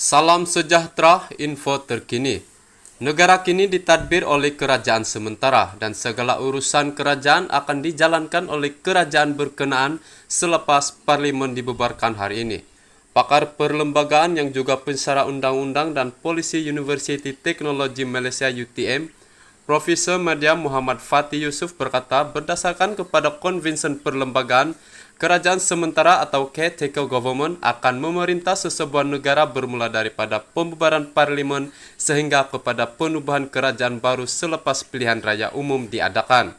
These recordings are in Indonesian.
Salam sejahtera, info terkini. Negara kini ditadbir oleh kerajaan sementara dan segala urusan kerajaan akan dijalankan oleh kerajaan berkenaan selepas parlimen dibubarkan hari ini. Pakar perlembagaan yang juga pensyarah undang-undang dan polisi Universiti Teknologi Malaysia UTM, Profesor Media Muhammad Fatih Yusuf berkata berdasarkan kepada konvensi perlembagaan, kerajaan sementara atau caretaker government akan memerintah sesebuah negara bermula daripada pembubaran parlimen sehingga kepada penubuhan kerajaan baru selepas pilihan raya umum diadakan.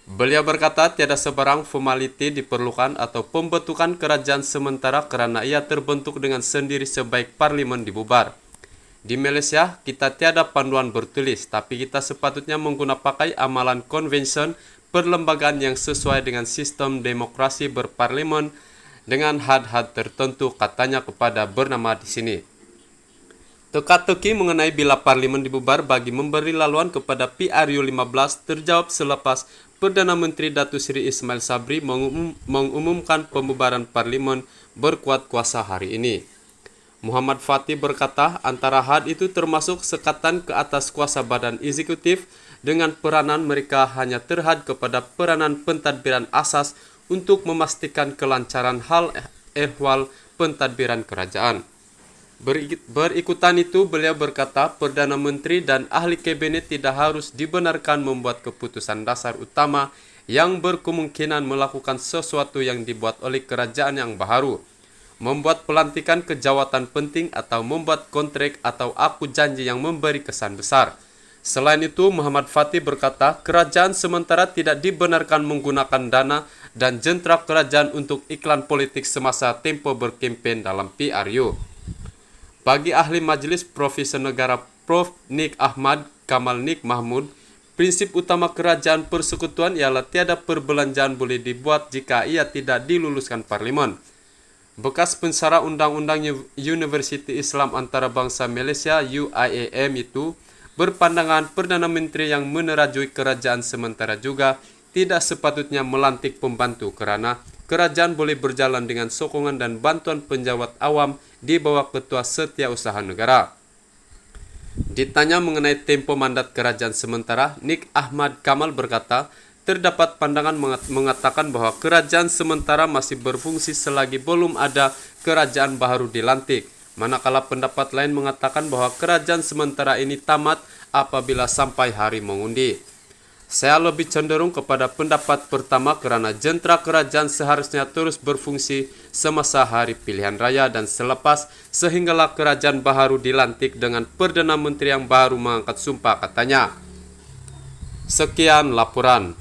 Beliau berkata tiada sebarang formaliti diperlukan atau pembentukan kerajaan sementara kerana ia terbentuk dengan sendiri sebaik parlimen dibubar. Di Malaysia, kita tiada panduan bertulis, tapi kita sepatutnya menggunakan pakai amalan konvensi perlembagaan yang sesuai dengan sistem demokrasi berparlimen dengan had-had tertentu, katanya kepada bernama di sini. Teka-teki mengenai bila parlimen dibubar bagi memberi laluan kepada PRU 15 terjawab selepas Perdana Menteri Datuk Seri Ismail Sabri mengumumkan pembubaran parlimen berkuat kuasa hari ini. Muhammad Fatih berkata antara had itu termasuk sekatan ke atas kuasa badan eksekutif dengan peranan mereka hanya terhad kepada peranan pentadbiran asas untuk memastikan kelancaran hal ehwal pentadbiran kerajaan. Berikutan itu beliau berkata Perdana Menteri dan ahli kabinet tidak harus dibenarkan membuat keputusan dasar utama yang berkemungkinan melakukan sesuatu yang dibuat oleh kerajaan yang baharu, membuat pelantikan kejawatan penting atau membuat kontrak atau aku janji yang memberi kesan besar. Selain itu, Muhammad Fatih berkata kerajaan sementara tidak dibenarkan menggunakan dana dan jentera kerajaan untuk iklan politik semasa tempoh berkempen dalam PRU. Bagi ahli majlis Profesor Negara Prof. Nik Ahmad Kamal Nik Mahmud, prinsip utama kerajaan persekutuan ialah tiada perbelanjaan boleh dibuat jika ia tidak diluluskan parlimen. Bekas pensyarah undang-undang Universiti Islam Antarabangsa Malaysia UIAM itu berpandangan Perdana Menteri yang menerajui kerajaan sementara juga tidak sepatutnya melantik pembantu kerana kerajaan boleh berjalan dengan sokongan dan bantuan penjawat awam di bawah Ketua Setiausaha Negara. Ditanya mengenai tempo mandat kerajaan sementara, Nik Ahmad Kamal berkata, terdapat pandangan mengatakan bahwa kerajaan sementara masih berfungsi selagi belum ada kerajaan baru dilantik. Manakala pendapat lain mengatakan bahwa kerajaan sementara ini tamat apabila sampai hari mengundi. Saya lebih cenderung kepada pendapat pertama kerana jentera kerajaan seharusnya terus berfungsi semasa hari pilihan raya dan selepas sehinggalah kerajaan baru dilantik dengan Perdana Menteri yang baru mengangkat sumpah, katanya. Sekian laporan.